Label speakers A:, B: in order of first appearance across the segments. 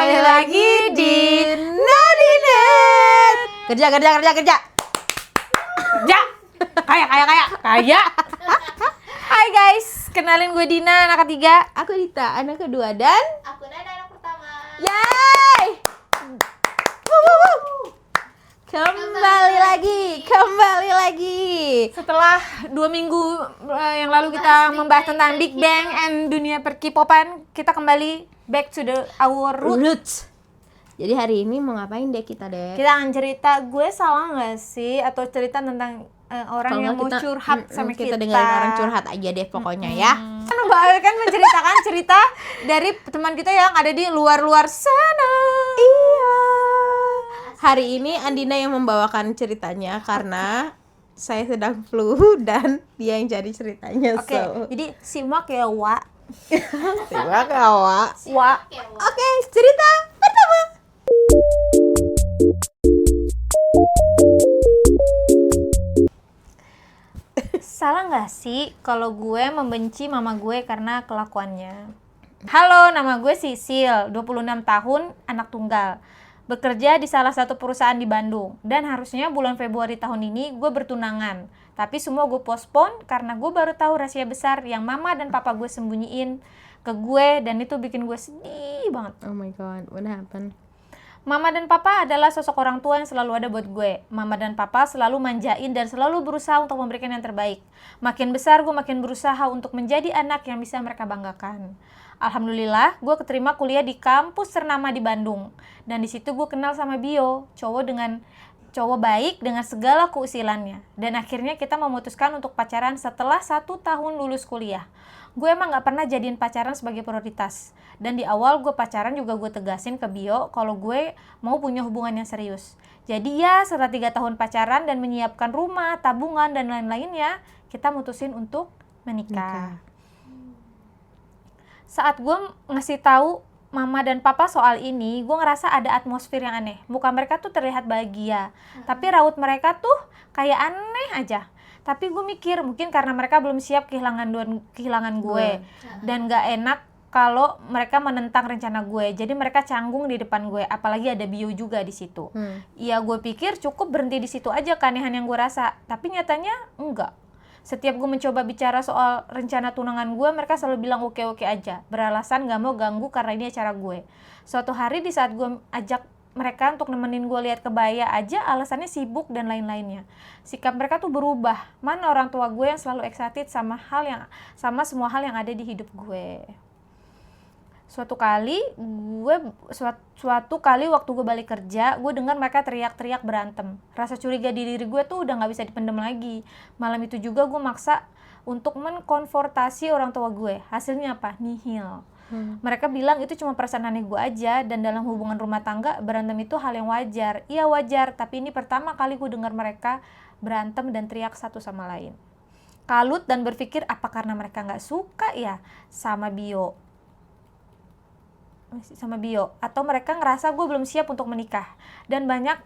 A: kembali lagi di Nadinet. Kerja. Kaya. Hai guys, kenalin gue Dina, anak ketiga.
B: Aku Dita, anak kedua, dan
C: Aku Nada, anak pertama.
B: Yay! Kembali lagi.
A: Setelah 2 minggu yang lalu kita membahas tentang Big Bang and dunia per-K-popan, kita kembali back to our roots.
B: Jadi hari ini mau ngapain deh kita deh?
A: Kita akan cerita, gue salah nggak sih, atau cerita tentang orang yang mau curhat sama kita.
B: Kita dengerin orang curhat aja deh pokoknya ya.
A: Kan menceritakan cerita dari teman kita yang ada di luar sana.
B: Iya. Hari ini Andina yang membawakan ceritanya karena saya sedang flu dan dia yang jadi ceritanya.
A: Oke, jadi simak ya, Wak.
B: Simak ya, Wak.
C: Oke,
B: Cerita pertama.
A: Salah nggak sih kalau gue membenci mama gue karena kelakuannya? Halo, nama gue Sisil, 26 tahun, anak tunggal. Bekerja di salah satu perusahaan di Bandung. Dan harusnya bulan Februari tahun ini gue bertunangan. Tapi semua gue postpone karena gue baru tahu rahasia besar yang mama dan papa gue sembunyiin ke gue. Dan itu bikin gue sedih banget.
B: Oh my god, what happened?
A: Mama dan papa adalah sosok orang tua yang selalu ada buat gue. Mama dan papa selalu manjain dan selalu berusaha untuk memberikan yang terbaik. Makin besar gue makin berusaha untuk menjadi anak yang bisa mereka banggakan. Alhamdulillah, gue keterima kuliah di kampus ternama di Bandung. Dan di situ gue kenal sama Bio, cowok baik dengan segala keusilannya. Dan akhirnya kita memutuskan untuk pacaran setelah 1 tahun lulus kuliah. Gue emang gak pernah jadiin pacaran sebagai prioritas. Dan di awal gue pacaran juga gue tegasin ke Bio kalau gue mau punya hubungan yang serius. Jadi ya setelah 3 tahun pacaran dan menyiapkan rumah, tabungan, dan lain-lainnya, kita mutusin untuk menikah. Saat gue ngasih tahu mama dan papa soal ini, gue ngerasa ada atmosfer yang aneh. Muka mereka tuh terlihat bahagia, tapi raut mereka tuh kayak aneh aja. Tapi gue mikir mungkin karena mereka belum siap kehilangan gue dan gak enak kalau mereka menentang rencana gue. Jadi mereka canggung di depan gue, apalagi ada Bio juga di situ. Ya gue pikir cukup berhenti di situ aja keanehan yang gue rasa, tapi nyatanya enggak. Setiap gue mencoba bicara soal rencana tunangan gue, mereka selalu bilang oke-oke aja. Beralasan gak mau ganggu karena ini acara gue. Suatu hari di saat gue ajak mereka untuk nemenin gue lihat kebaya aja, alasannya sibuk dan lain-lainnya. Sikap mereka tuh berubah. Mana orang tua gue yang selalu excited sama semua hal yang ada di hidup gue. Suatu kali waktu gue balik kerja, gue dengar mereka teriak-teriak berantem. Rasa curiga di diri gue tuh udah gak bisa dipendam lagi. Malam itu juga gue maksa untuk mengkonfrontasi orang tua gue. Hasilnya apa? Nihil. Mereka bilang itu cuma perasaan aneh gue aja, dan dalam hubungan rumah tangga berantem itu hal yang wajar. Iya wajar, tapi ini pertama kali gue dengar mereka berantem dan teriak satu sama lain. Kalut dan berpikir apa karena mereka gak suka ya sama Bio, atau mereka ngerasa gue belum siap untuk menikah, dan banyak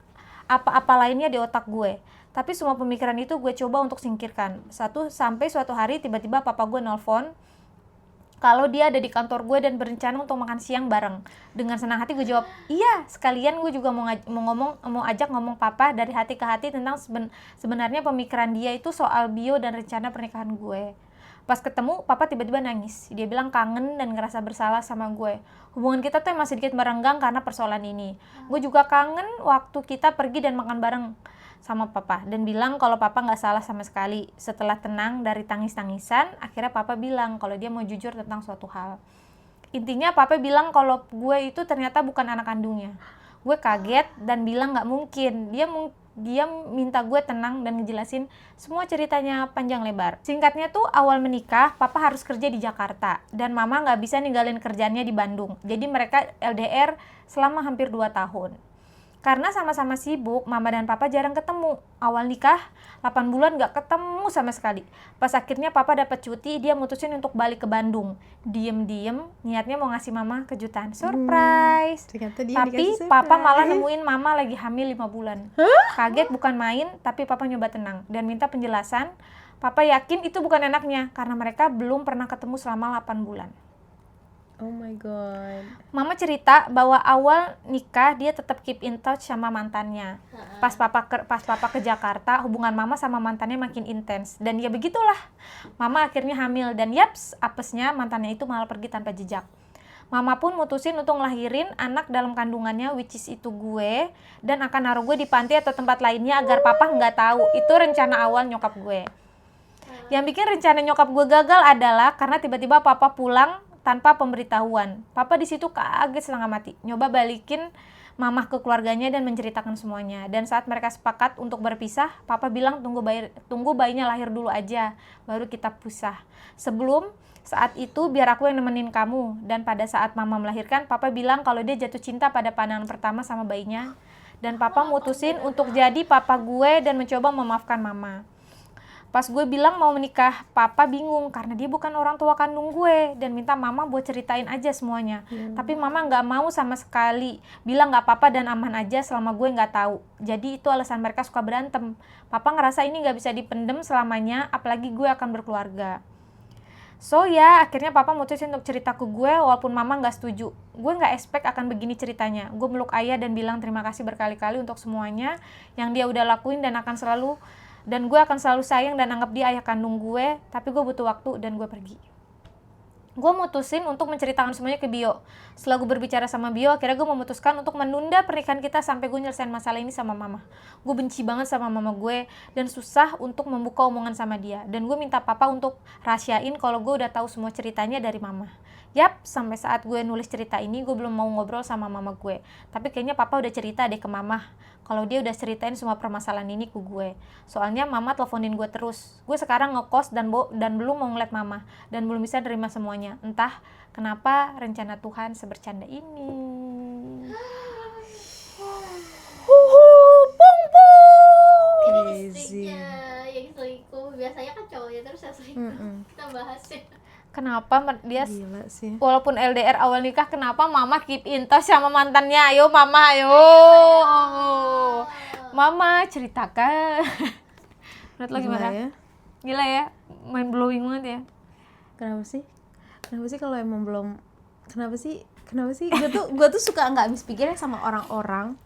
A: apa-apa lainnya di otak gue. Tapi semua pemikiran itu gue coba untuk singkirkan. Sampai suatu hari tiba-tiba papa gue nelpon kalau dia ada di kantor gue dan berencana untuk makan siang bareng. Dengan senang hati gue jawab, iya, sekalian gue juga mau ajak ngomong papa dari hati ke hati tentang sebenarnya pemikiran dia itu soal Bio dan rencana pernikahan gue. Pas ketemu, papa tiba-tiba nangis. Dia bilang kangen dan ngerasa bersalah sama gue. Hubungan kita tuh emang sedikit merenggang karena persoalan ini. Gue juga kangen waktu kita pergi dan makan bareng sama papa. Dan bilang kalau papa gak salah sama sekali. Setelah tenang dari tangis-tangisan, akhirnya papa bilang kalau dia mau jujur tentang suatu hal. Intinya papa bilang kalau gue itu ternyata bukan anak kandungnya. Gue kaget dan bilang gak mungkin. Dia minta gue tenang dan ngejelasin semua ceritanya panjang lebar. Singkatnya tuh awal menikah, papa harus kerja di Jakarta dan mama gak bisa ninggalin kerjaannya di Bandung. Jadi mereka LDR selama hampir 2 tahun. Karena sama-sama sibuk, mama dan papa jarang ketemu. Awal nikah, 8 bulan gak ketemu sama sekali. Pas akhirnya papa dapat cuti, dia mutusin untuk balik ke Bandung. Diem-diem, niatnya mau ngasih mama kejutan. Surprise! Tapi papa malah nemuin mama lagi hamil 5 bulan. Kaget bukan main, tapi papa nyoba tenang. Dan minta penjelasan, papa yakin itu bukan anaknya, karena mereka belum pernah ketemu selama 8 bulan.
B: Oh my god.
A: Mama cerita bahwa awal nikah dia tetap keep in touch sama mantannya. Pas papa ke Jakarta, hubungan mama sama mantannya makin intens. Dan ya begitulah, mama akhirnya hamil. Dan yaps, apesnya mantannya itu malah pergi tanpa jejak. Mama pun mutusin untuk ngelahirin anak dalam kandungannya, which is itu gue, dan akan naruh gue di panti atau tempat lainnya agar papa nggak tahu. Itu rencana awal nyokap gue. Yang bikin rencana nyokap gue gagal adalah karena tiba-tiba papa pulang tanpa pemberitahuan. Papa di situ kaget setengah mati, nyoba balikin mamah ke keluarganya dan menceritakan semuanya. Dan saat mereka sepakat untuk berpisah, papa bilang tunggu bayinya lahir dulu aja, baru kita pisah. Sebelum saat itu biar aku yang nemenin kamu. Dan pada saat mama melahirkan, papa bilang kalau dia jatuh cinta pada pandangan pertama sama bayinya. Dan papa mutusin untuk jadi papa gue dan mencoba memaafkan mama. Pas gue bilang mau menikah, papa bingung karena dia bukan orang tua kandung gue dan minta mama buat ceritain aja semuanya. Tapi mama nggak mau sama sekali, bilang nggak apa-apa dan aman aja selama gue nggak tahu. Jadi itu alasan mereka suka berantem. Papa ngerasa ini nggak bisa dipendem selamanya, apalagi gue akan berkeluarga. So ya, akhirnya papa mutusin untuk cerita ke gue walaupun mama nggak setuju. Gue nggak expect akan begini ceritanya. Gue meluk ayah dan bilang terima kasih berkali-kali untuk semuanya yang dia udah lakuin dan gue akan selalu sayang dan anggap dia ayah kandung gue, tapi gue butuh waktu dan gue pergi. Gue mutusin untuk menceritakan semuanya ke Bio. Setelah gue berbicara sama Bio, akhirnya gue memutuskan untuk menunda pernikahan kita sampai gue nyelesain masalah ini sama mama. Gue benci banget sama mama gue dan susah untuk membuka omongan sama dia. Dan gue minta papa untuk rahasiain kalau gue udah tahu semua ceritanya dari mama. Yap, sampai saat gue nulis cerita ini, gue belum mau ngobrol sama mama gue. Tapi kayaknya papa udah cerita deh ke mama kalau dia udah ceritain semua permasalahan ini ke gue. Soalnya mama teleponin gue terus. Gue sekarang ngekos dan belum mau ngeliat mama. Dan belum bisa nerima semuanya. Entah kenapa rencana Tuhan sebercanda ini. Pung pung.
C: Istrinya yang selingkuh. Biasanya kan cowoknya terus yang selingkuh. Kita bahas ya.
A: Kenapa dia
B: Gila sih.
A: walaupun LDR awal nikah, kenapa mama keep in touch sama mantannya? Ayo mama, ayo. Mama ceritakan. Menurut lo gimana?
B: Ya?
A: Gila ya, mind blowing banget ya.
B: Kenapa sih kalau emang belum, kenapa sih gue tuh suka nggak habis pikirnya sama orang-orang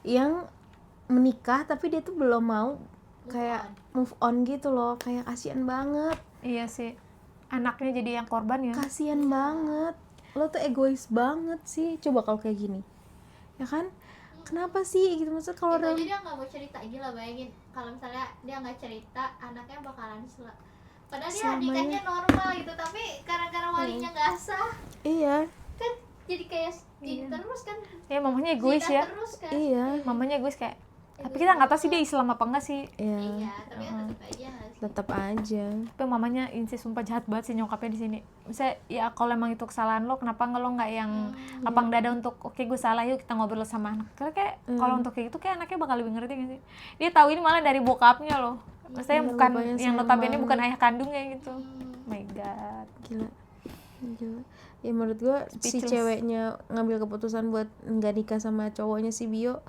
B: yang menikah tapi dia tuh belum mau kayak move on gitu loh, kayak kasian banget.
A: Iya sih, anaknya jadi yang korban ya.
B: Kasian banget, lo tuh egois banget sih. Coba kalau kayak gini, ya kan? Kenapa sih gitu, maksud kalau
C: Itu aja dia nggak mau cerita. Gila, bayangin kalau misalnya dia nggak cerita, anaknya bakalan padahal dia nikahnya normal gitu, tapi gara-gara walinya nggak sah
B: iya
C: kan jadi kayak terus kan.
A: Ya mamanya egois
C: Zina
A: ya.
C: terus kan.
B: iya
A: Mamanya egois kayak. Tapi kita nggak tahu sih dia Islam apa enggak sih.
C: Iya, tapi kan tetap aja.
B: Tetap aja.
A: Tapi mamanya insist, sumpah jahat banget sih nyokapnya di sini. Misalnya ya kalau emang itu kesalahan lo, kenapa lo nggak yang lapang dada untuk oke gue salah, yuk kita ngobrol sama anak. Karena kayak kalau untuk kayak gitu kayak anaknya bakal lebih ngerti gak sih. Dia tahu ini malah dari bokapnya loh. Maksudnya
B: Iya,
A: bukan
B: bapaknya
A: yang
B: sayang
A: notabene
B: banget.
A: bukan ayah kandungnya gitu. My god.
B: Gila. Ya menurut gue si
A: Speechless.
B: ceweknya ngambil keputusan buat nggak nikah sama cowoknya si Bio,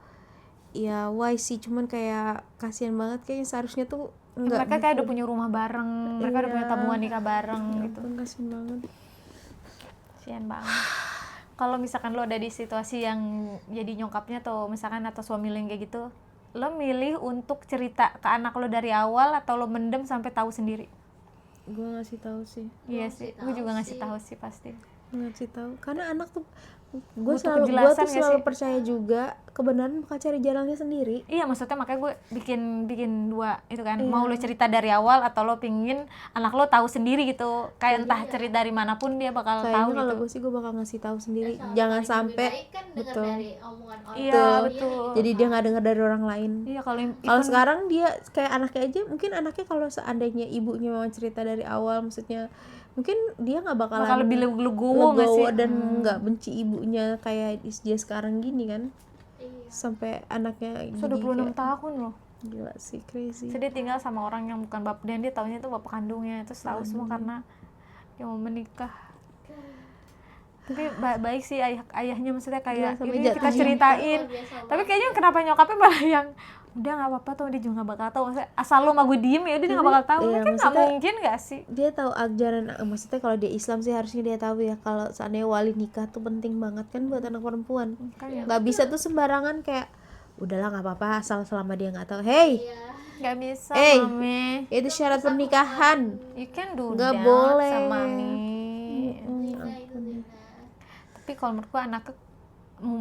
B: ya why sih, cuman kayak kasihan banget, kayaknya seharusnya tuh
A: Mereka kayak udah punya rumah bareng, mereka udah
B: Iya.
A: punya tabungan nikah bareng gitu.
B: Kasihan banget.
A: Kasian banget. Kalau misalkan lo ada di situasi yang jadi nyokapnya atau misalkan atau suami lo yang kayak gitu, lo milih untuk cerita ke anak lo dari awal atau lo mendem sampai tahu sendiri?
B: Gue ngasih tahu sih,
A: Iya
C: Ngasih
A: sih, gue juga
C: tahu
A: ngasih
C: sih.
A: tahu sih pasti.
B: ngasih tahu karena anak tuh gue
A: Butuh
B: tuh
A: kejelasan nggak
B: selalu
A: sih?
B: percaya juga kebenaran bakal cari jalannya sendiri.
A: Iya, maksudnya makanya gue bikin dua itu kan.
B: Iya.
A: Mau lo cerita dari awal atau lo pingin anak lo tahu sendiri gitu. Kayak entah cerita dari manapun dia bakal tahu
B: Kayaknya kalau
A: gitu.
B: gue sih gue bakal ngasih tahu sendiri,
C: Soalnya
B: jangan
C: paling
B: sampai
C: lebih baik kan dengar
B: betul.
C: dari omongan orang.
A: Iya, betul.
B: Jadi dia nggak dengar dari orang lain.
A: Iya, kalau
B: Kalau sekarang dia kayak anaknya aja, mungkin anaknya kalau seandainya ibunya memang cerita dari awal, maksudnya mungkin dia nggak bakalan
A: bakal lebih legowo nggak sih?
B: dan nggak benci ibunya kayak dia sekarang gini kan,
C: Iya.
B: sampai anaknya
A: Sudah
B: gini
A: 26
B: kayak,
A: tahun loh.
B: gila sih, crazy.
A: So, dia tinggal sama orang yang bukan bapak, dan dia taunya itu bapak kandungnya. Terus tahu semua karena dia mau menikah. Tapi baik sih ayahnya, maksudnya kayak
B: Gila, sampai
A: ini
B: jatuh
A: kita
B: cinta.
A: ceritain.
C: Luar biasa
A: Tapi
C: banget.
A: kayaknya kenapa nyokapnya malah yang udah nggak apa-apa tuh, dia juga nggak bakal tahu. Maksudnya asal lo sama gue diem ya udah dia nggak bakal tahu.
B: Iya,
A: Kan nggak
B: maksudnya-
A: mungkin nggak sih?
B: Dia tahu ajaran, maksudnya kalau dia Islam sih harusnya dia tahu ya kalau seandainya wali nikah tuh penting banget kan buat anak perempuan.
A: Makanya
B: Nggak bisa tuh sembarangan kayak udahlah nggak apa-apa asal selama dia nggak tahu. Hey,
C: Iya.
A: nggak bisa
B: Mami.
A: mami.
B: Itu syarat pernikahan.
A: You can do
B: Nggak
A: that
B: boleh.
A: sama mami.
C: Zina itu zina.
A: Tapi kalau menurut gue anaknya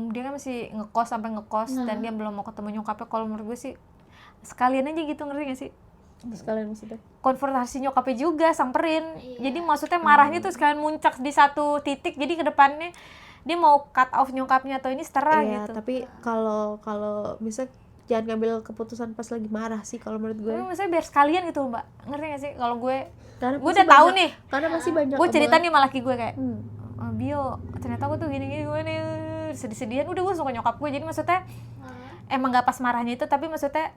A: dia kan masih ngekos sampai ngekos dan dia belum mau ketemu nyokapnya. Kalau menurut gue sih sekalian aja gitu, ngerti gak sih?
B: Sekalian maksudnya.
A: Konfrontasi nyokapnya juga, samperin.
C: Iya.
A: Jadi maksudnya marahnya tuh sekalian muncak di satu titik, jadi ke depannya dia mau cut off nyokapnya atau ini setara
B: Iya,
A: gitu.
B: tapi kalau bisa jangan ngambil keputusan pas lagi marah sih kalau menurut gue.
A: Tapi maksudnya biar sekalian gitu mbak, ngerti gak sih? Kalau gue
B: Karena
A: gue
B: pasti
A: udah tahu
B: banyak-
A: nih,
B: Karena pasti banyak.
A: gue cerita
B: omongan.
A: nih sama laki gue kayak
B: Hmm.
A: "Oh, Bio, ternyata gue tuh gini-gini gue nih sedih-sedihan." Udah gue suka nyokap gue, jadi maksudnya emang gak pas marahnya itu, tapi maksudnya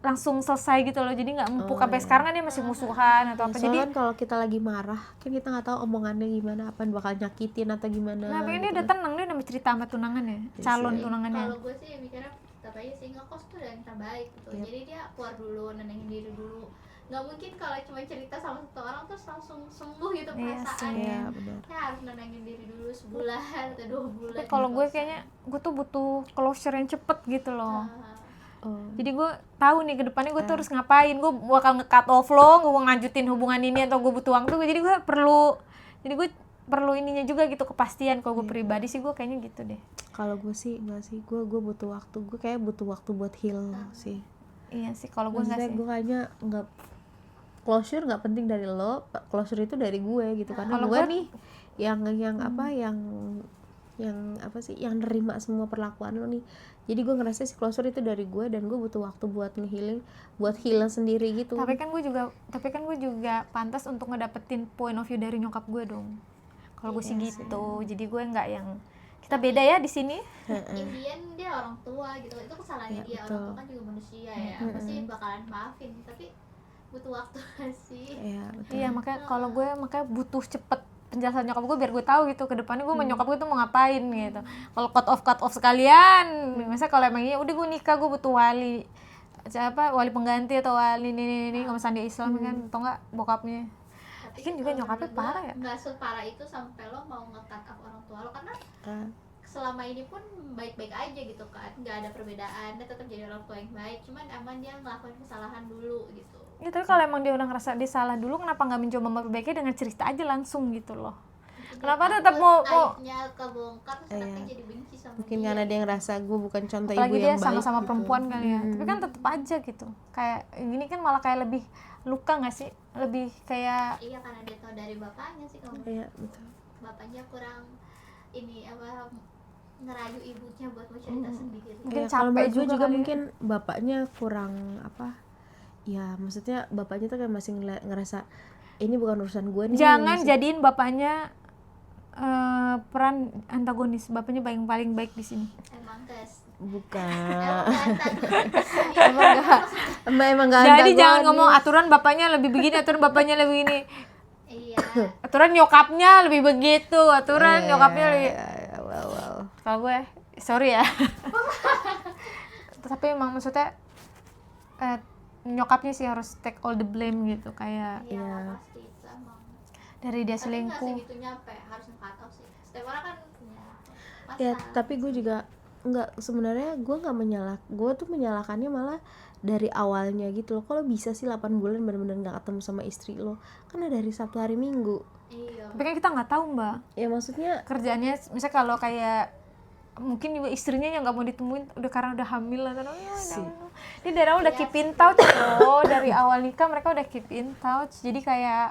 A: langsung selesai gitu loh, jadi nggak empuk sampai sekarang kan dia masih musuhan atau apa. Jadi
B: Soalnya kan kalau kita lagi marah kan kita nggak tahu omongannya gimana, apa yang bakal nyakitin atau gimana.
A: nah pengen dia
B: gitu
A: udah
B: kan.
A: tenang, dia udah cerita sama tunangannya, calon
B: sih.
A: tunangannya.
C: Kalau gue sih mikirnya tetap aja sih ngekos tuh yang terbaik gitu.
B: Yep.
C: Jadi dia keluar dulu, nenangin diri dulu. Nggak mungkin kalau cuma cerita sama satu orang terus langsung sembuh gitu
A: Iya
C: perasaan.
A: sih.
B: Iya benar.
C: Ya harus nenangin diri dulu sebulan atau 2 bulan.
A: Tapi kalau gue
C: Nggak usah.
A: kayaknya gue tuh butuh closure yang cepet gitu loh.
B: Oh.
A: Jadi gue tahu nih ke depannya gue tuh harus ngapain, gue bakal nge-cut off lo, gue mau nganjutin hubungan ini atau gue butuh waktu. Jadi gue perlu ininya juga gitu, kepastian. Kalau gue pribadi sih gue kayaknya gitu deh.
B: Kalau gue sih enggak sih, gue butuh waktu, gue kayak butuh waktu buat heal sih.
A: Iya sih, kalau gue enggak
B: Maksudnya
A: sih.
B: gue kayaknya nggak, closure nggak penting dari lo, closure itu dari gue gitu. Karena
A: Kalau
B: gue
A: gue-
B: nih yang apa sih, yang nerima semua perlakuan lo nih. Jadi gue ngerasa si closure itu dari gue dan gue butuh waktu buat nge-healing, buat heal sendiri gitu.
A: Tapi kan gue juga pantas untuk ngedapetin point of view dari nyokap gue dong. Kalau gue sih gitu. Jadi gue nggak yang kita beda ya di sini.
C: Indian dia orang tua gitu, itu kesalahannya
B: Ya,
C: dia.
B: betul.
C: Orang tua kan juga manusia ya, pasti bakalan maafin, tapi butuh waktu nggak sih.
B: Iya betul.
A: Iya, makanya kalau gue butuh cepet penjelasan nyokap gue biar gue tahu gitu ke depannya gue sama nyokap gue tuh mau ngapain gitu. Kalau cut off sekalian, misalnya kalau emang iya udah gue nikah, gue butuh wali wali pengganti atau wali ini kalau misalnya dia Islam kan, atau enggak bokapnya.
C: Tapi
A: Mungkin juga
C: kalau
A: nyokapnya
C: menurut gua
A: parah ya?
C: nggak separah itu sampai lo mau nge-cut up orang tua lo, karena
B: Ah,
C: selama ini pun baik-baik aja gitu kan, nggak ada perbedaan, dia tetap jadi orang tua yang baik, cuman emang dia ngelakuin kesalahan dulu gitu.
A: Ya tapi kalau emang dia udah ngerasa dia salah dulu, kenapa nggak mencoba memperbaikinya dengan cerita aja langsung gitu loh.
C: Jadi
A: Kenapa
C: takut
A: tetap mau
C: aibnya kebongkar terus
B: Iya.
C: anaknya jadi benci sama
B: mungkin
C: dia.
B: karena dia ngerasa gue bukan contoh
A: apalagi
B: ibu
A: dia
B: yang baik
A: sama-sama
B: gitu.
A: perempuan kali ya, tapi kan tetap aja gitu kayak gini kan malah kayak lebih luka nggak sih, lebih kayak
C: Iya, karena dia tahu dari bapaknya sih, kalau
B: Iya betul.
C: bapaknya kurang ini apa, ngerayu ibunya buat mau cerita sendiri.
A: mungkin
B: Ya, kalau
A: capek
B: menurut gue juga
A: kali ya.
B: mungkin bapaknya kurang apa ya, maksudnya bapaknya tuh kayak masih ngerasa ini bukan urusan gue nih.
A: jangan
B: Maksud-
A: jadiin bapaknya peran antagonis. Bapaknya paling baik di sini.
C: Emang guys,
B: bukan
C: emang
B: emang gak
A: Jadi
B: antagonis.
A: jangan ngomong aturan bapaknya lebih begini, aturan bapaknya lebih ini,
C: iya,
A: aturan nyokapnya lebih begitu, aturan nyokapnya lebih.
B: well.
A: Kalau gue sorry ya. Tapi emang maksudnya nyokapnya sih harus take all the blame gitu, kayak
C: iya pasti itu emang.
A: dari dia
C: Tapi nggak
A: selingkuh.
C: segitunya sampai harus nge-cut sih. Setiap orang kan punya
B: Ya
C: masalah.
B: tapi gue juga nggak, sebenarnya gue nggak gue tuh menyalahkannya malah dari awalnya gitu loh. Kalau bisa sih 8 bulan benar-benar nggak ketemu sama istri lo, karena dari Sabtu hari Minggu
C: Iya.
A: Tapi kan kita nggak tahu mbak
B: ya, maksudnya
A: kerjaannya. Misalnya kalau kayak mungkin juga istrinya yang nggak mau ditemuin udah karena udah hamil atau dia dari awal udah keep in touch loh. Dari awal nikah mereka udah keep in touch, jadi kayak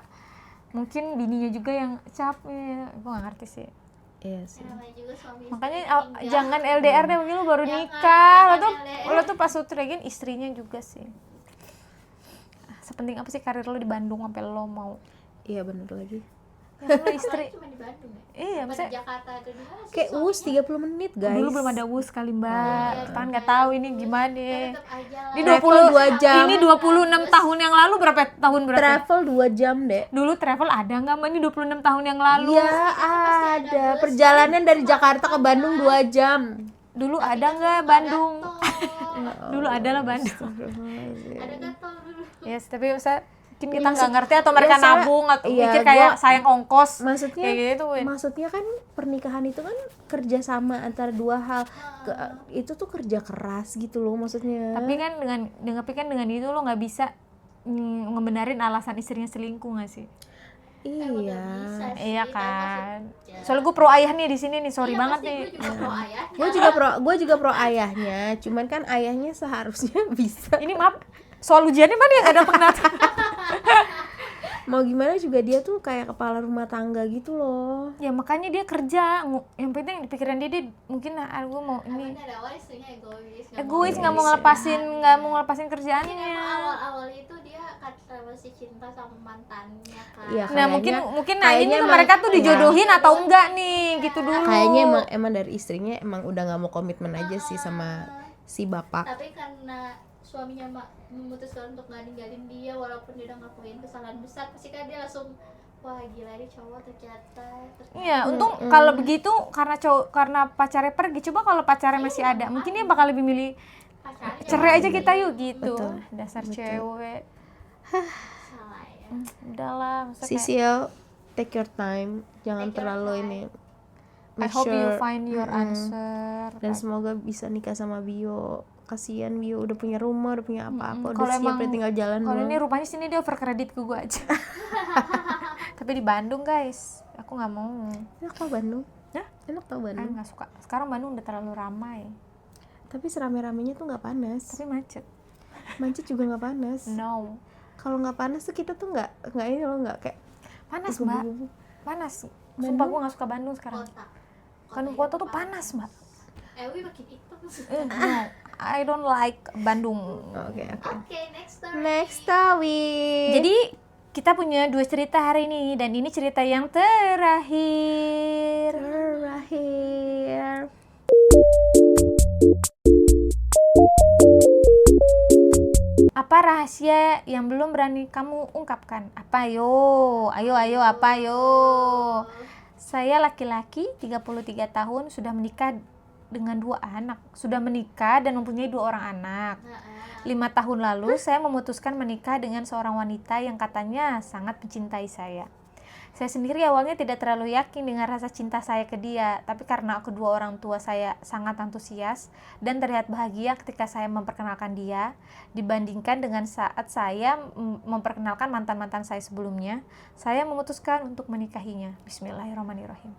A: mungkin bininya juga yang capek. Gue nggak ngerti sih.
B: iya sih.
C: Namanya juga suami istri
A: Makanya
C: tinggal.
A: jangan LDR deh, mungkin lu baru
C: Jangan
A: nikah
C: LDR.
A: lo tuh pas utregen istrinya juga sih. Sepenting apa sih karir lo di Bandung sampai lo mau
B: Iya bener lagi.
A: ya, lo istri.
C: Cuma di Bandung ya?
A: Iya,
C: Apa
A: maksudnya
C: di Jakarta atau di mana sih
B: Kayak
C: suaminya?
B: 30 menit guys.
A: dulu belum ada wus kali mbak,
C: iya,
A: kan nggak tahu ini gimana.
C: Ya, tetep aja lah.
A: Ini
B: Travel 2 jam.
A: Ini 26 tahun yang lalu berapa tahun berapa?
B: Travel 2 jam deh.
A: Dulu travel ada nggak mbak? Ini 26 tahun yang lalu.
B: Iya ada. Perjalanan dari Jakarta ke Bandung 2 jam.
A: Dulu ada nggak Bandung?
C: Tuh,
A: Dulu adalah Bandung.
B: Astagfirullahaladzim.
C: Ada gatal dulu.
A: Yes, tapi usah mungkin kita nggak ngerti atau mereka
B: ya, soalnya-
A: nabung atau
B: iya,
A: mikir kayak
B: gua-
A: sayang ongkos
B: Maksudnya
A: kayak gitu. Win.
B: maksudnya kan pernikahan itu kan kerjasama antara dua hal. Itu tuh kerja keras gitu loh maksudnya.
A: Tapi kan dengan itu lo nggak bisa ngebenarin alasan istrinya selingkuh nggak sih?
B: iya.
C: Bisa sih,
A: Iya
C: tapi
A: kan.
C: maksudnya-
A: Soalnya gue pro ayah nih di sini nih, sorry
C: Iya,
A: banget
C: pasti
A: nih.
C: gue juga pro ayahnya.
B: Gue juga pro ayahnya, cuman kan ayahnya seharusnya bisa.
A: Ini maaf, soal ujiannya mana yang ada pendatang?
B: Mau gimana juga dia tuh kayak kepala rumah tangga gitu loh.
A: Ya makanya dia kerja, yang penting di pikiran dia mungkin gue mau ini
C: Karena dari awal istrinya egois.
A: nggak mau ngelepasin kerjaannya.
C: Mungkin emang awal-awal itu dia karena masih cinta sama mantannya kan.
B: Iya,
A: Nah mungkin nanya
B: kayaknya
A: tuh
B: emang-
A: mereka tuh dijodohin atau enggak nih gitu dulu.
B: Kayaknya emang dari istrinya emang udah nggak mau komitmen aja sih sama si bapak.
C: Tapi karena suaminya memutuskan untuk nggak ninggalin dia walaupun dia udah ngelakuin kesalahan besar, pasti kan dia langsung wah gila ini cowok ternyata.
A: Iya, untung kalau begitu karena pacarnya pergi. Coba kalau pacarnya masih ada, mungkin dia bakal lebih milih
C: Pacarnya
A: cerai aja kita yuk gitu.
B: Betul.
A: Dasar cewek.
C: salah ya.
A: Udahlah, masa kayak,
B: Sisil, take your time, jangan
C: Take your
B: terlalu
C: time.
B: ini.
A: I
B: Make
A: hope you
B: sure-
A: find your
B: Mm-mm.
A: answer.
B: Dan semoga bisa nikah sama Bio. Kasihan Bio udah punya rumah, udah punya apa-apa,
A: Kalau
B: udah siap
A: emang-
B: dia tinggal jalan
A: Kalau
B: doang.
A: ini rupanya sini dia over kredit ke gue aja. Tapi di Bandung guys, aku nggak mau.
B: Enak tau Bandung.
A: Hah?
B: Enak tau Bandung.
A: Nggak suka. Sekarang Bandung udah terlalu ramai,
B: Tapi serame-ramenya tuh nggak panas.
A: tapi macet.
B: Macet juga nggak panas.
A: No,
B: Kalau nggak panas tuh kita tuh nggak ini loh, nggak kayak
A: panas mbak,
B: gugup-gugup.
A: panas. Sumpah
B: Bandung?
A: gue nggak suka Bandung sekarang.
C: Kota.
A: Kan kota tuh panas mbak.
C: Ewi makin hitam.
A: No, I don't like Bandung.
B: Oke.
C: Oke, next story.
B: Next story.
A: Jadi kita punya 2 cerita hari ini dan ini cerita yang terakhir.
B: terakhir.
A: Apa rahasia yang belum berani kamu ungkapkan? Apa yo? Ayo apa yo? Saya laki-laki 33 tahun sudah menikah dengan 2 anak. Sudah menikah dan mempunyai 2 orang anak. 5 tahun lalu saya memutuskan menikah dengan seorang wanita yang katanya sangat mencintai saya. Saya sendiri awalnya tidak terlalu yakin dengan rasa cinta saya ke dia, tapi karena kedua orang tua saya sangat antusias dan terlihat bahagia ketika saya memperkenalkan dia, dibandingkan dengan saat saya memperkenalkan mantan-mantan saya sebelumnya, saya memutuskan untuk menikahinya. Bismillahirrahmanirrahim.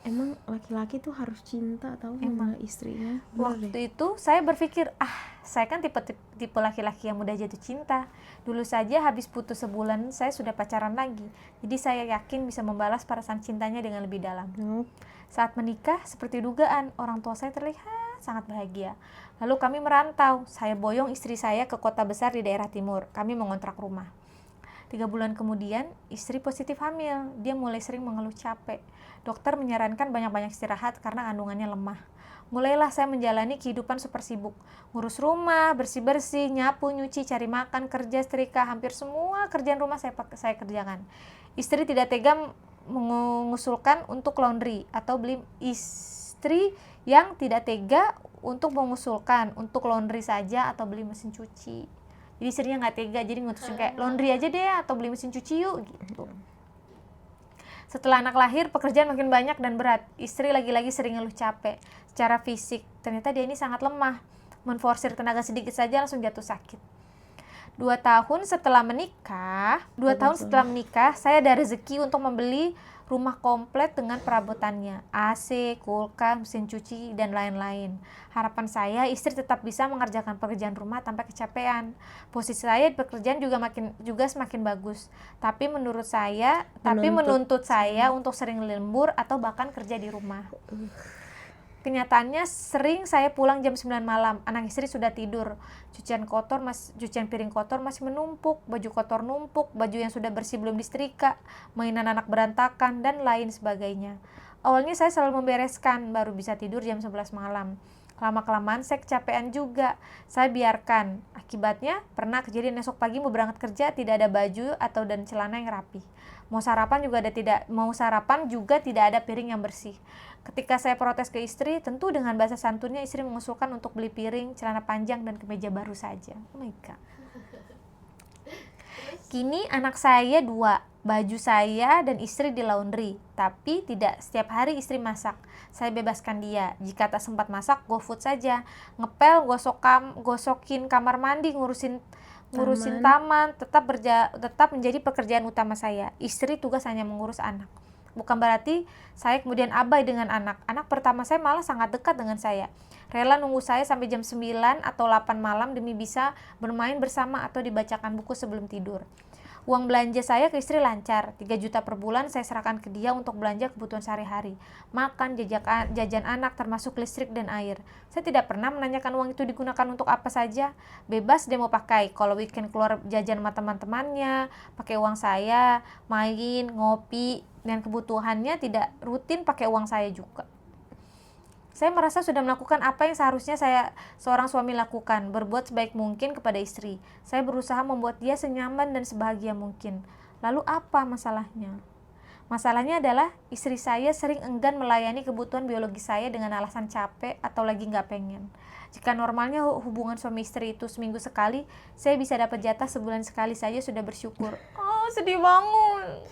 B: Emang laki-laki tuh harus cinta tau sama istrinya. Bener deh.
A: Waktu itu saya berpikir, saya kan tipe laki-laki yang mudah jatuh cinta. Dulu saja habis putus sebulan saya sudah pacaran lagi. Jadi saya yakin bisa membalas perasaan cintanya dengan lebih dalam.
B: Nope.
A: Saat menikah, seperti dugaan, orang tua saya terlihat sangat bahagia. Lalu kami merantau, saya boyong istri saya ke kota besar di daerah timur. Kami mengontrak rumah. 3 bulan kemudian, istri positif hamil. Dia mulai sering mengeluh capek. Dokter menyarankan banyak-banyak istirahat karena kandungannya lemah. Mulailah saya menjalani kehidupan super sibuk. Ngurus rumah, bersih-bersih, nyapu, nyuci, cari makan, kerja, setrika. Hampir semua kerjaan rumah saya kerjakan. Istri tidak tega mengusulkan untuk laundry atau beli istri yang tidak tega untuk mengusulkan untuk laundry saja atau beli mesin cuci. Jadi istrinya nggak tega, jadi ngutusin kayak laundry aja deh atau beli mesin cuci yuk gitu. Setelah anak lahir, pekerjaan makin banyak dan berat. Istri lagi-lagi sering ngeluh capek secara fisik. Ternyata dia ini sangat lemah. Menforsir tenaga sedikit saja langsung jatuh sakit. 2 tahun setelah menikah, saya ada rezeki untuk membeli rumah komplit dengan perabotannya, AC, kulkas, mesin cuci, dan lain-lain. Harapan saya istri tetap bisa mengerjakan pekerjaan rumah tanpa kecapean. Posisi saya di pekerjaan juga semakin bagus. Tapi menuntut saya untuk sering lembur atau bahkan kerja di rumah. Kenyataannya sering saya pulang jam 9 malam, anak istri sudah tidur, cucian piring kotor masih menumpuk, baju kotor numpuk, baju yang sudah bersih belum disetrika, mainan anak berantakan, dan lain sebagainya. Awalnya saya selalu membereskan, baru bisa tidur jam 11 malam. Lama-kelamaan saya kecapean juga, saya biarkan. Akibatnya pernah kejadian esok pagi mau berangkat kerja tidak ada baju dan celana yang rapi. Mau sarapan juga tidak ada piring yang bersih. Ketika saya protes ke istri, tentu dengan bahasa santunnya istri mengusulkan untuk beli piring, celana panjang, dan kemeja baru saja. Oh my god. Kini anak saya 2, baju saya dan istri di laundry. Tapi tidak setiap hari istri masak. Saya bebaskan dia. Jika tak sempat masak, GoFood saja. Ngepel, gosokin kamar mandi, ngurusin taman tetap menjadi pekerjaan utama saya. Istri tugas hanya mengurus anak. Bukan berarti saya kemudian abai dengan anak. Anak pertama saya malah sangat dekat dengan saya. Rela nunggu saya sampai jam 9 atau 8 malam demi bisa bermain bersama atau dibacakan buku sebelum tidur. Uang belanja saya ke istri lancar. 3 juta per bulan saya serahkan ke dia untuk belanja kebutuhan sehari-hari. Makan, jajan anak termasuk listrik dan air. Saya tidak pernah menanyakan uang itu digunakan untuk apa saja. Bebas dia mau pakai. Kalau weekend keluar jajan sama teman-temannya, pakai uang saya, main, ngopi, dan kebutuhannya tidak rutin pakai uang saya juga. Saya merasa sudah melakukan apa yang seharusnya seorang suami lakukan, berbuat sebaik mungkin kepada istri. Saya berusaha membuat dia senyaman dan sebahagia mungkin. Lalu apa masalahnya? Masalahnya adalah istri saya sering enggan melayani kebutuhan biologi saya dengan alasan capek atau lagi nggak pengen. Jika normalnya hubungan suami istri itu seminggu sekali, saya bisa dapat jatah sebulan sekali saja sudah bersyukur. Oh, sedih banget.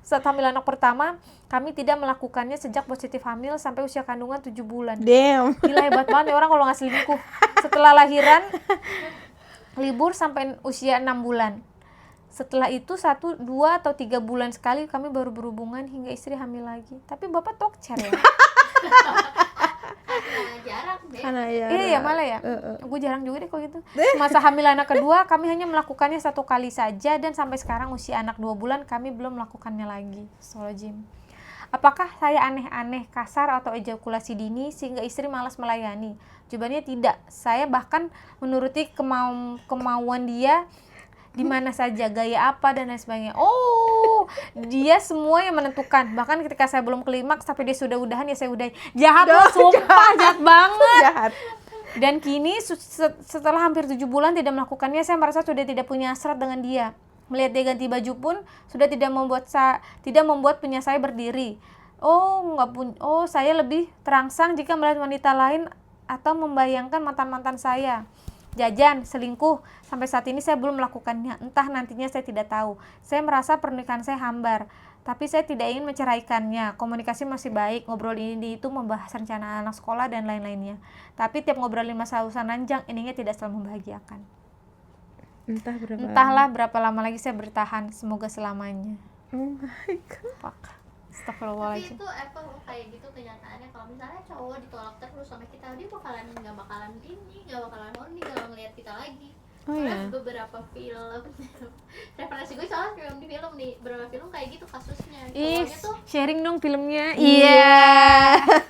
A: Saat hamil anak pertama, kami tidak melakukannya sejak positif hamil sampai usia kandungan 7 bulan.
B: Damn.
A: Gila, hebat banget ya orang kalau nggak selingkuh. Setelah lahiran, libur sampai usia 6 bulan. Setelah itu 1, 2, atau 3 bulan sekali kami baru berhubungan hingga istri hamil lagi. Tapi bapak tokcer ya.
C: Jarang deh.
A: Iya malah ya. Gue jarang juga deh kok gitu. Masa hamil anak kedua kami hanya melakukannya 1 kali saja, dan sampai sekarang usia anak 2 bulan kami belum melakukannya lagi. Astagfirullahaladzim. Apakah saya aneh-aneh, kasar, atau ejakulasi dini sehingga istri malas melayani? Jawabannya tidak. Saya bahkan menuruti kemauan dia di mana saja, gaya apa, dan lain sebagainya. Oh, dia semua yang menentukan. Bahkan ketika saya belum klimaks sampai dia sudah udahan, ya saya udahin. Jahat loh, sumpah, jahat banget.
B: Jahat.
A: Dan kini setelah hampir 7 bulan tidak melakukannya, saya merasa sudah tidak punya hasrat dengan dia. Melihat dia ganti baju pun sudah tidak membuat punya saya berdiri. Saya lebih terangsang jika melihat wanita lain atau membayangkan mantan-mantan saya. Jajan, selingkuh, sampai saat ini saya belum melakukannya. Entah nantinya, saya tidak tahu. Saya merasa pernikahan saya hambar, tapi saya tidak ingin menceraikannya. Komunikasi masih baik, ngobrol ini itu membahas rencana anak sekolah dan lain-lainnya. Tapi tiap ngobrolin masalah urusan ranjang, ininya tidak selalu membahagiakan. Entahlah berapa lama lagi saya bertahan, semoga selamanya.
B: Oh my god.
A: Fuck.
C: Tapi
A: Astagfirullahaladzim.
C: itu emang kayak gitu kenyataannya. Kalau misalnya cowok ditolak terus sama kita, dia nggak bakalan horny kalau ngeliat kita lagi.
B: Oh
C: Karena
B: iya.
C: beberapa film referensi gue soalnya film nih, beberapa film kayak gitu kasusnya.
A: Ih,
C: Cowoknya tuh
A: sharing dong filmnya.
B: Iya.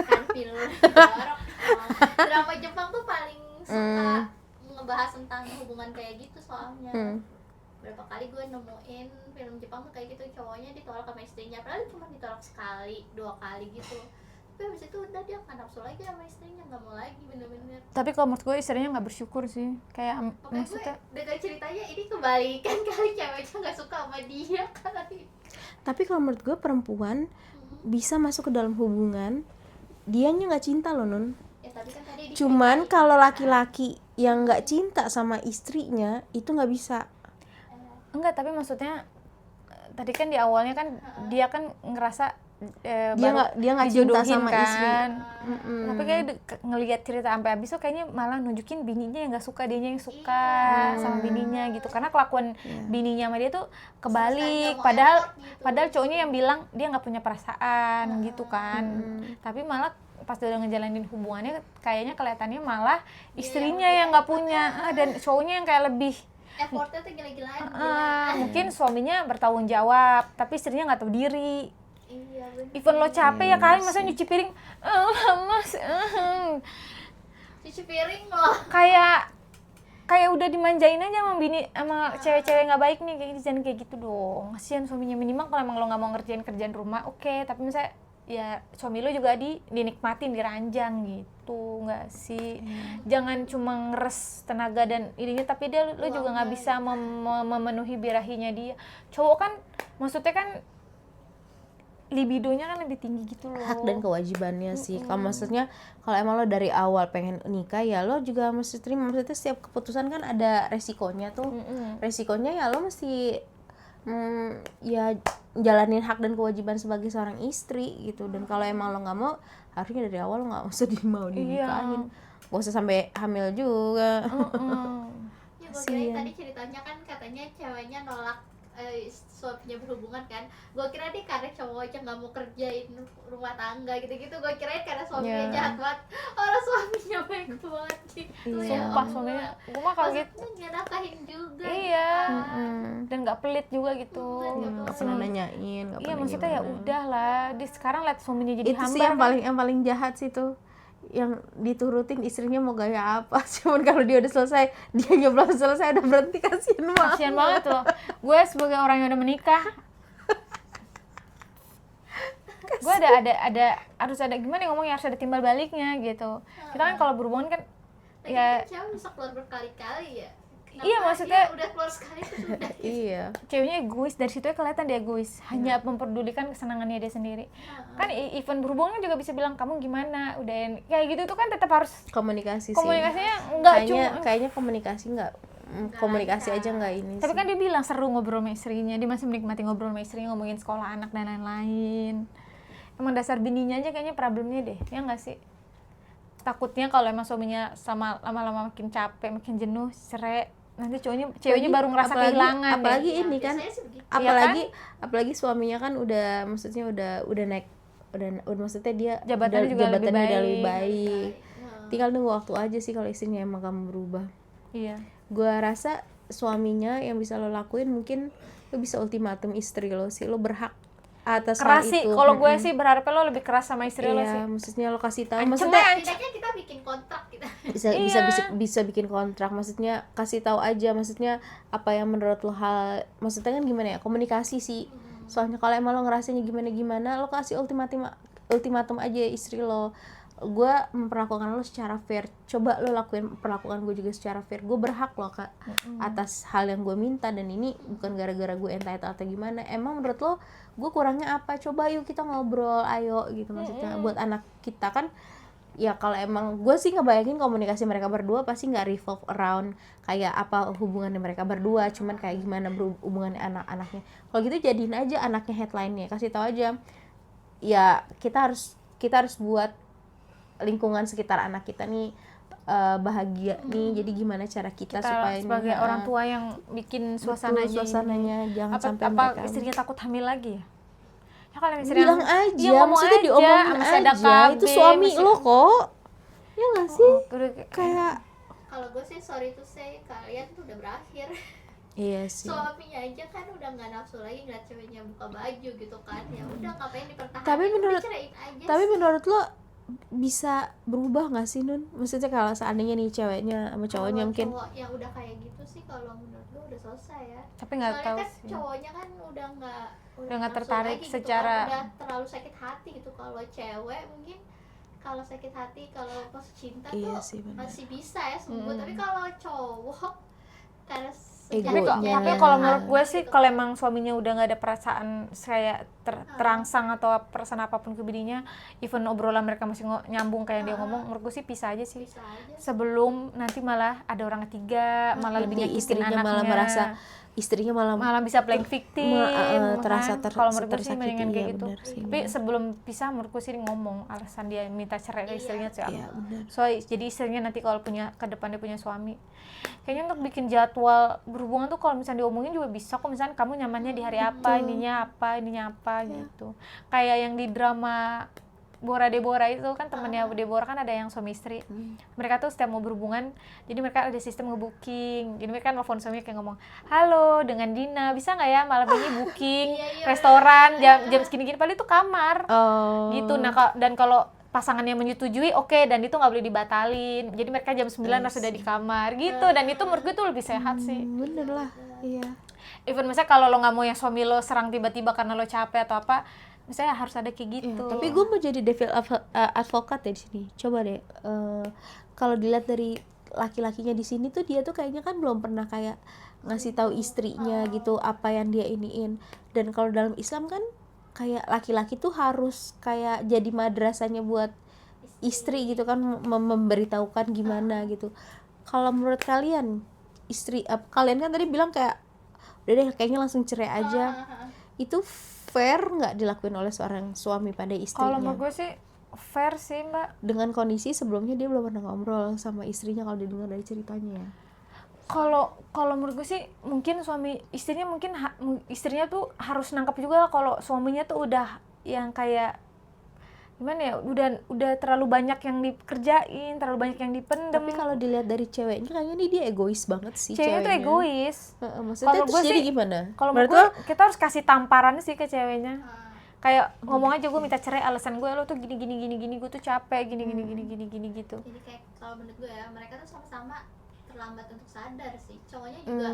C: kan film jorok. Drama Jepang tuh paling suka ngebahas tentang hubungan kayak gitu soalnya. Berapa kali gue nemuin film Jepang tuh kayak gitu, cowoknya ditolak sama istrinya, padahal cuma ditolak sekali 2 kali gitu, tapi habis itu udah dia nggak nafsu lagi sama istrinya, nggak mau lagi bener-bener.
A: Tapi kalau menurut gue istrinya nggak bersyukur sih. Kayak
C: Makanya
A: maksudnya
C: gue dengan ceritanya ini kebalikan kali, ceweknya nggak suka sama dia kali.
B: Tapi kalau menurut gue perempuan bisa masuk ke dalam hubungan, dianya nggak cinta loh, Nun.
C: Ya, tapi kan tadi
B: Cuman kalau laki-laki yang nggak cinta sama istrinya itu nggak bisa.
A: enggak, tapi maksudnya tadi kan di awalnya kan dia kan ngerasa
B: Dia nggak cinta
A: dijodohin
B: sama istri.
A: Tapi kayak ngelihat cerita sampai habis tuh kayaknya malah nunjukin bininya yang nggak suka, dianya yang suka sama bininya gitu. Karena kelakuan bininya sama dia tuh kebalik. Padahal cowoknya yang bilang dia nggak punya perasaan gitu kan. Tapi malah pas dia udah ngejalanin hubungannya kayaknya kelihatannya malah istrinya yang nggak punya, dan cowoknya yang kayak lebih
C: effortnya tuh gila-gilaan.
A: mungkin suaminya bertanggung jawab tapi istrinya nggak tahu diri.
C: Iya bener.
A: Even lo capek ya kali masa nyuci piring, mas,
C: Cuci piring loh.
A: kayak udah dimanjain aja sama cewek-cewek nggak baik nih, kayak jangan kayak gitu dong. Kasian suaminya. Minimal kalau emang lo nggak mau ngerjain kerjaan rumah, oke, tapi misalnya ya suami lo juga dinikmatin, diranjang gitu, nggak sih? Jangan cuma ngeres tenaga dan ininya, tapi lo juga nggak bisa memenuhi birahinya dia. Cowok kan maksudnya kan libidonya kan lebih tinggi gitu loh.
B: hak dan kewajibannya sih. Kalau maksudnya kalau emang lo dari awal pengen nikah ya lo juga mesti terima, maksudnya setiap keputusan kan ada resikonya tuh. Resikonya ya lo mesti ya jalanin hak dan kewajiban sebagai seorang istri gitu. Dan kalau emang lo nggak mau, harusnya dari awal lo nggak usah mau dinikahin. Gak usah sampai hamil juga.
C: Ya gue kira tadi ceritanya kan katanya ceweknya nolak suaminya berhubungan kan, gue kira dia karena cowoknya nggak mau kerjain rumah tangga gitu-gitu, gue kirain karena suaminya jahat banget, orang suaminya baik banget sih.
A: Sumpah suaminya, gue mah kaget.
C: Nggak nafkahin juga.
A: Iya. Dan nggak pelit juga gitu.
B: Nggak pernah nanyain.
A: Iya maksudnya ya udahlah, di sekarang lihat suaminya jadi
B: itu
A: hamba.
B: sih yang paling jahat sih tuh, yang diturutin istrinya mau gaya apa. Cuman kalau dia udah selesai, dia belum selesai udah berhenti, kasian
A: banget loh. Gue sebagai orang yang udah menikah, gue ada harus ada gimana ngomongnya, harus ada timbal baliknya gitu. Kita kan kalau berhubungan kan
C: ya cewek bisa keluar berkali-kali ya. Kenapa
A: iya maksudnya
C: udah keluar sekali terus udah gitu.
B: Iya.
A: Ceweknya egois, dari situ kelihatan dia egois, hanya memperdulikan kesenangannya dia sendiri. Kan even berhubungan juga bisa bilang kamu gimana, udah kayak gitu tuh kan tetap harus
B: Komunikasinya
A: enggak
B: kayaknya komunikasi nggak komunikasi aja nggak ini
A: tapi
B: sih.
A: kan dia bilang seru ngobrol sama istrinya, dia masih menikmati ngobrol sama istrinya, ngomongin sekolah anak dan lain-lain. Emang dasar bininya aja kayaknya problemnya deh, ya nggak sih? Takutnya kalau emang suaminya sama lama-lama makin capek, makin jenuh, cerai, nanti ceweknya baru ngerasa kehilangan.
B: Apalagi
A: deh.
B: ini kan, apalagi suaminya kan udah maksudnya udah naik, udah maksudnya dia
A: jabatannya juga lebih
B: baik. Tinggal nunggu waktu aja sih kalau istrinya emang kamu berubah.
A: Iya.
B: Gua rasa suaminya yang bisa lo lakuin, mungkin lo bisa ultimatum istri lo sih, lo berhak atas
A: keras
B: hal
A: sih,
B: itu.
A: kalau gue sih berharap lo lebih keras sama istri lo sih.
B: Iya, maksudnya lo kasih tahu,
C: Setidaknya kita bikin kontrak kita.
B: bisa bikin kontrak, maksudnya kasih tahu aja, maksudnya apa yang menurut lo maksudnya kan gimana ya, komunikasi sih. Soalnya kalau emang lo ngerasanya gimana lo kasih ultimatum aja istri lo. Gue memperlakukan lo secara fair, coba lo perlakukan gue juga secara fair. Gue berhak lo atas hal yang gue minta, dan ini bukan gara-gara gue entitled atau gimana. Emang menurut lo gue kurangnya apa, coba yuk kita ngobrol, ayo gitu. Maksudnya buat anak kita kan ya, kalau emang gue sih ngebayangin komunikasi mereka berdua pasti nggak revolve around kayak apa hubungannya mereka berdua, cuman kayak gimana hubungannya anak-anaknya. Kalau gitu jadiin aja anaknya headline-nya, kasih tahu aja ya kita harus buat lingkungan sekitar anak kita nih bahagia nih. Jadi gimana cara kita supaya
A: sebagai orang tua yang bikin suasananya
B: jangan sampai
A: mereka istrinya takut hamil lagi ya. Ya kalau
B: bilang aja, maksudnya diomongin aja, itu suami lo kok, ya nggak sih? Kayak
C: kalau gue sih sorry to say, kalian tuh udah berakhir.
B: Iya sih.
C: Suaminya aja kan udah nggak nafsu lagi ngeliat ceweknya buka baju gitu kan, ya udah ngapain dipertahankan?
B: Tapi menurut lo bisa berubah nggak sih, Nun? Maksudnya kalau seandainya nih ceweknya sama cowoknya mungkin
C: cowok yang udah kayak gitu sih, kalau menurut gue udah selesai ya.
A: Tapi nggak tahu
C: kan
A: sih,
C: cowoknya kan udah nggak
A: tertarik
C: lagi,
A: secara
C: gitu kan, udah terlalu sakit hati gitu. Kalau cewek mungkin kalau sakit hati, kalau pas cinta
B: iya
C: tuh
B: sih,
C: masih bisa ya sembuh. Tapi kalau cowok karena
A: tapi kalau menurut gue sih, kalau emang suaminya udah nggak ada perasaan kayak terangsang atau perasaan apapun ke bininya, even obrolan mereka masih nyambung kayak dia ngomong, menurut gue sih pisah aja sih. Sebelum nanti malah ada orang ketiga, malah lebih nyakitin anaknya,
B: malah merasa istrinya malah
A: bisa playing victim,
B: terasa
A: kalau menurut gue sih mendingan kayak
B: iya,
A: gitu. Tapi sebelum pisah menurut gue sih ngomong alasan dia minta cerai ke istrinya siapa.
B: Iya,
A: So jadi istrinya nanti kalau ke depan dia punya suami, kayaknya untuk bikin jadwal berhubungan tuh kalau misalnya diomongin juga bisa kok. Misalnya kamu nyamannya di hari apa, ininya apa gitu. Kayak yang di drama Bora Deborah itu kan, temennya Deborah kan ada yang suami istri. Mereka tuh setiap mau berhubungan, jadi mereka ada sistem nge-booking. Jadi mereka nelfon suaminya kayak ngomong, halo dengan Dina, bisa nggak ya malam ini booking restoran jam segini-gini, padahal itu kamar. Gitu. Nah dan kalau pasangannya menyetujui, oke, dan itu nggak boleh dibatalin. Jadi mereka jam 9 harus sudah di kamar gitu. Dan itu menurut gue tuh lebih sehat sih.
B: Bener lah, iya.
A: Even misalnya kalau lo nggak mau yang suami lo serang tiba-tiba karena lo capek atau apa, misalnya harus ada kayak gitu.
B: Tapi gue mau jadi devil advocate ya di sini. Coba deh, kalau dilihat dari laki-lakinya di sini tuh, dia tuh kayaknya kan belum pernah kayak ngasih tahu istrinya gitu apa yang dia iniin. Dan kalau dalam Islam kan kayak laki-laki tuh harus kayak jadi madrasahnya buat istri gitu kan, memberitahukan gimana gitu. Kalau menurut kalian kalian kan tadi bilang kayak udah deh kayaknya langsung cerai aja, itu fair nggak dilakuin oleh seorang suami pada
A: Kalau
B: istrinya?
A: menurut gue sih fair sih mbak.
B: Dengan kondisi sebelumnya dia belum pernah ngobrol sama istrinya, kalau didengar dari ceritanya ya.
A: Kalau menurut gue sih mungkin istrinya tuh harus nangkep juga kalau suaminya tuh udah yang kayak gimana ya, udah terlalu banyak yang dikerjain, terlalu banyak yang dipendem.
B: Tapi kalau dilihat dari ceweknya kayaknya nih dia egois banget sih.
A: Ceweknya tuh egois.
B: Maksudnya
A: Kalau
B: terus
A: gue
B: jadi
A: sih,
B: gimana?
A: kalau
B: Berarti
A: menurut gue kita harus kasih tamparan sih ke ceweknya. Kayak ngomong aja gue minta cerai, alasan gue lo tuh gini gue tuh capek gini gitu.
C: Jadi kayak kalau menurut gue ya, mereka tuh sama-sama terlambat untuk sadar sih. Cowoknya juga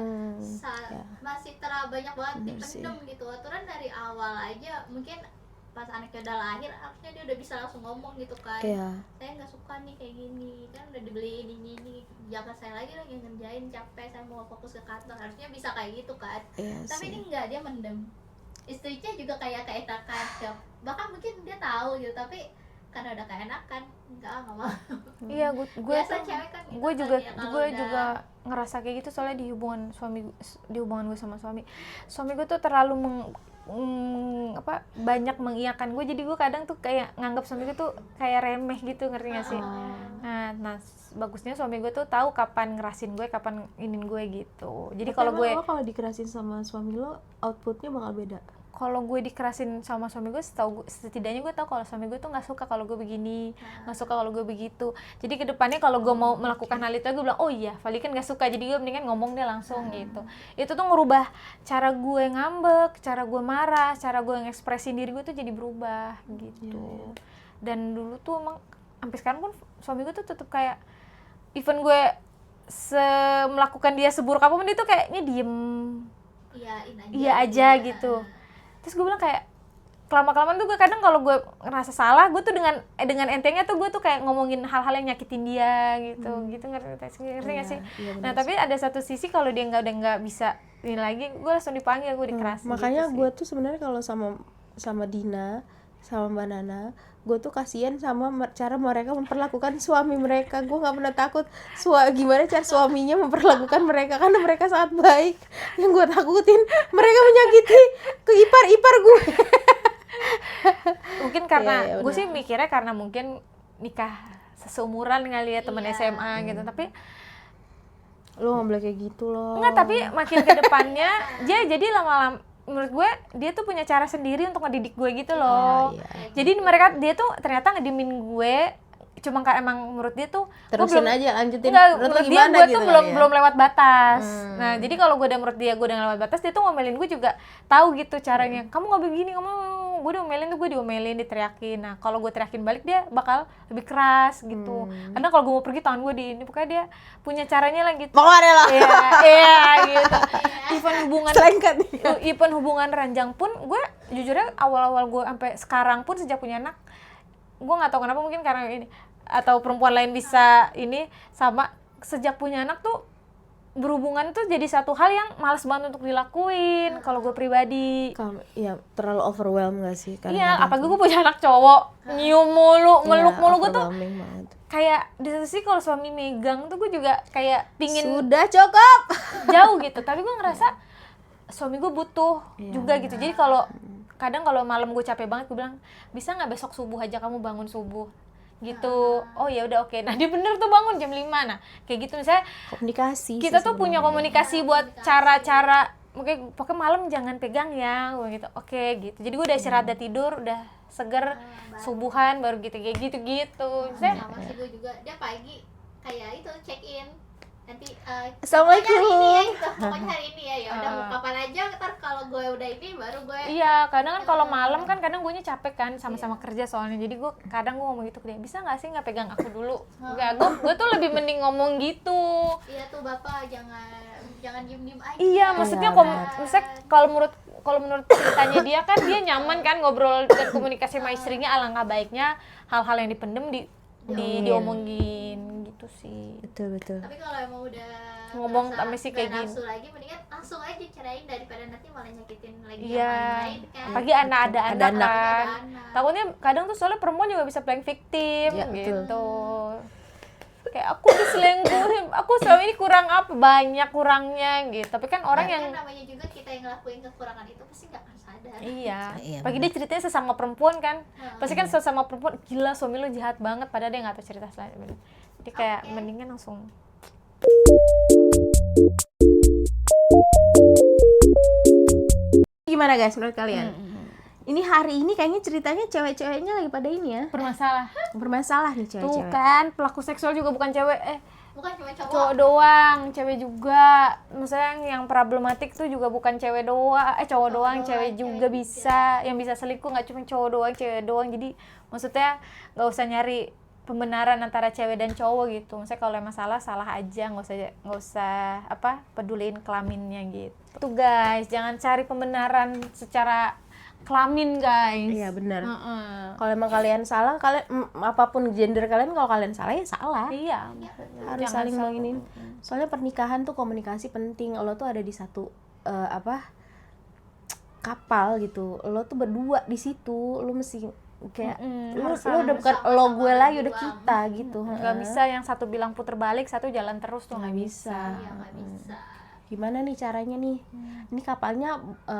C: masih terlalu banyak banget dipendem gitu. Aturan dari awal aja, mungkin pas anaknya udah lahir harusnya dia udah bisa langsung ngomong gitu kan. Saya nggak suka nih kayak gini, kan udah dibeliin ini, jangan saya lagi ngerjain, capek, saya mau fokus ke kantor. Harusnya bisa kayak gitu kan. Tapi ini enggak, dia mendem. Istrinya juga kayak keenakan, bahkan mungkin dia tahu gitu, tapi karena udah keenakan nggak mau.
A: Iya, gue
C: Cewek kan gitu
A: gue
C: kan,
A: juga
C: ya,
A: gue juga ngerasa kayak gitu, soalnya di hubungan gue sama suami gue tuh terlalu banyak mengiyakan gue, jadi gue kadang tuh kayak nganggap suami gue tuh kayak remeh gitu, ngerti gak sih? Nah bagusnya suami gue tuh tahu kapan ngerasin gue, kapan inin gue gitu. Jadi kalau
B: dikerasin sama suami lo, outputnya bakal beda.
A: Kalau gue dikerasin sama suami gue, setidaknya gue tahu kalau suami gue tuh nggak suka kalau gue begini, nggak suka kalau gue begitu. Jadi kedepannya kalau gue mau melakukan hal itu, gue bilang oh iya, Vali kan nggak suka, jadi gue mendingan ngomong deh langsung gitu. Itu tuh ngerubah cara gue ngambek, cara gue marah, cara gue ngekspresin diri gue tuh jadi berubah gitu. Dan dulu tuh emang sampai sekarang pun suami gue tuh tetap kayak, even gue melakukan dia seburuk apapun, dia tuh kayaknya diem, iya aja gitu. Terus gue bilang kayak kelama-kelamaan tuh gue kadang kalau gue ngerasa salah, gue tuh dengan entengnya tuh gue tuh kayak ngomongin hal-hal yang nyakitin dia gitu ngerti gak sih? Nah tapi ada satu sisi kalau dia udah nggak bisa ini lagi, gue langsung dipanggil, gue dikerasin.
B: Makanya
A: gitu
B: gue tuh sebenarnya kalau sama Dina, sama Mbak Nana, gue tuh kasihan sama cara mereka memperlakukan suami mereka. Gue nggak pernah takut gimana cara suaminya memperlakukan mereka, karena mereka sangat baik. Yang gue takutin mereka menyakiti ke ipar gue.
A: Mungkin karena gue sih mikirnya karena mungkin nikah seumuran kali ya, teman SMA gitu. Tapi
B: lo nggak boleh kayak gitu loh.
A: Enggak, tapi makin ke depannya dia jadi lama-lama, menurut gue dia tuh punya cara sendiri untuk ngedidik gue gitu loh. Jadi dia tuh ternyata ngedimin gue, cuma emang menurut dia tuh
B: terusin aja, lanjutin.
A: Menurut dia gue tuh belum lewat batas. Nah jadi kalau menurut dia gue udah lewat batas, dia tuh ngomelin gue juga tahu gitu caranya. Kamu nggak begini, gue diomelin, diteriakin. Nah kalau gue teriakin balik, dia bakal lebih keras gitu. Karena kalau gue mau pergi, tangan gue ini, pokoknya dia punya caranya lah gitu.
B: Pokoknya lah.
A: Iya gitu. Even hubungan ranjang pun, gue jujurnya awal-awal gue sampai sekarang pun, sejak punya anak, gue nggak tahu kenapa, mungkin karena ini atau perempuan lain bisa ini sama, sejak punya anak tuh berhubungan tuh jadi satu hal yang malas banget untuk dilakuin kalau gue pribadi.
B: Ya terlalu overwhelm gak sih?
A: Iya, apalagi gue punya anak cowok, nyium mulu, meluk mulu, gue tuh kayak di satu sisi kalau suami megang tuh gue juga kayak pingin
B: sudah cukup
A: jauh gitu, tapi gue ngerasa suami gue butuh juga gitu. Jadi kadang kalau malam gue capek banget, gue bilang bisa nggak besok subuh aja kamu bangun subuh gitu. Oh ya udah oke. Nah dia bener tuh bangun jam 5. Nah kayak gitu, misalnya
B: komunikasi,
A: kita tuh punya komunikasi buat cara-cara, mungkin pokoknya malam jangan pegang ya gitu. Oke gitu. Jadi gue udah istirahat, udah tidur, udah seger, subuhan baru gitu kayak gitu.
C: Sama sih gue juga, dia pagi kayak itu check in, nanti
B: Assalamualaikum
C: hari ini ya gitu, pokoknya hari ini ya udah mau kapan aja, ntar kalau gue udah ini baru gue.
A: Iya, kadang kan kalau malam kan kadang gue capek kan, sama-sama kerja soalnya, jadi gue kadang gue ngomong gitu ke dia, bisa nggak sih nggak pegang aku dulu? Enggak, gue tuh lebih mending ngomong gitu.
C: Iya tuh bapak, jangan diem aja.
A: Iya, maksudnya misalnya kalau menurut ceritanya dia kan, dia nyaman kan ngobrol dan komunikasi sama istrinya. Alangkah baiknya hal-hal yang dipendem diomongin gitu sih.
B: Betul.
C: Tapi kalau emang udah
A: ngomong
C: ngerasa
A: sama si
C: nggak
A: kayak gini.
C: nafsu lagi, mendingan langsung aja cerain daripada nanti malah nyakitin lagi
A: Iya,
C: yang lain kan.
A: apalagi ada
B: Ada
A: anak
B: anak.
A: kan.
C: Ada anak.
A: Takutnya kadang tuh soalnya perempuan juga bisa playing victim
B: Ya, betul.
A: gitu. Kayak aku diselingkuhin, aku selama ini kurang apa, banyak kurangnya gitu. Tapi kan orang
C: Tapi
A: yang
C: kan namanya juga kita yang ngelakuin kekurangan itu pasti nggak akan sadar.
A: iya,
B: Iya,
A: pagi
B: benar.
A: dia ceritanya sesama perempuan kan,
C: Heeh.
A: pasti kan sesama perempuan, gila suami lu jahat banget, padahal dia nggak tahu cerita selanjutnya. Jadi kayak
C: Oke.
A: mendingan langsung
B: Gimana guys menurut kalian? Ini hari ini kayaknya ceritanya cewek-ceweknya lagi pada ini ya,
A: bermasalah.
B: bermasalah nih
A: Tuh
B: cewek-cewek.
A: kan pelaku seksual juga bukan cewek,
C: Bukan cuma cowok.
A: cowok doang, cewek juga. Maksudnya yang problematik tuh juga bukan cewek doang, cowok doang, cewek juga
C: cewek
A: bisa. Yang bisa selingkuh nggak cuma cowok doang, cewek doang. Jadi maksudnya nggak usah nyari pembenaran antara cewek dan cowok gitu. Maksudnya kalau emang salah, salah aja, nggak usah apa peduliin kelaminnya gitu. Tuh guys, jangan cari pembenaran secara kelamin guys.
B: Iya benar.
A: Heeh.
B: Kalau emang kalian salah, kalian apapun gender kalian, kalau kalian salah ya salah.
A: Iya,
B: Harus
A: jangan
B: saling
A: selalu-
B: menginin. Soalnya pernikahan tuh komunikasi penting. Lo tuh ada di satu kapal gitu. Lo tuh berdua di situ. Lo mesti kayak lo
A: harus
B: udah bukan
C: sama-sama
B: lo gue lagi, udah
C: berjuang.
B: kita gitu.
A: nggak bisa yang satu bilang puter balik, satu jalan terus tuh nggak bisa.
C: Iya nggak bisa.
B: Gimana nih caranya nih? Ini kapalnya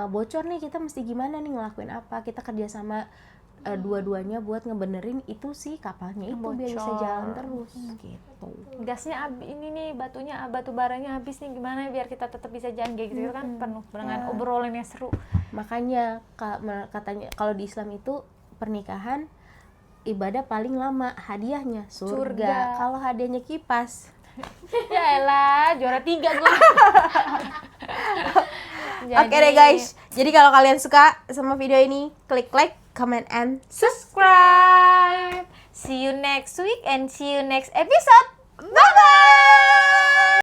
B: bocor nih, kita mesti gimana nih ngelakuin apa? Kita kerjasama dua-duanya buat ngebenerin itu sih kapalnya itu biar bisa
A: Bocor.
B: jalan terus gitu.
A: Gasnya ini nih, batu baranya habis nih, gimana biar kita tetap bisa jalan kayak gitu kan penuh dengan obrolan yang seru.
B: Makanya katanya kalau di Islam itu pernikahan ibadah paling lama, hadiahnya surga.
A: Surga.
B: Kalau hadiahnya kipas.
A: Ya elah, juara 3 gue.
B: Oke deh guys. Jadi kalau kalian suka sama video ini, klik like, comment, and
A: subscribe. See you next week and see you next episode. Bye bye.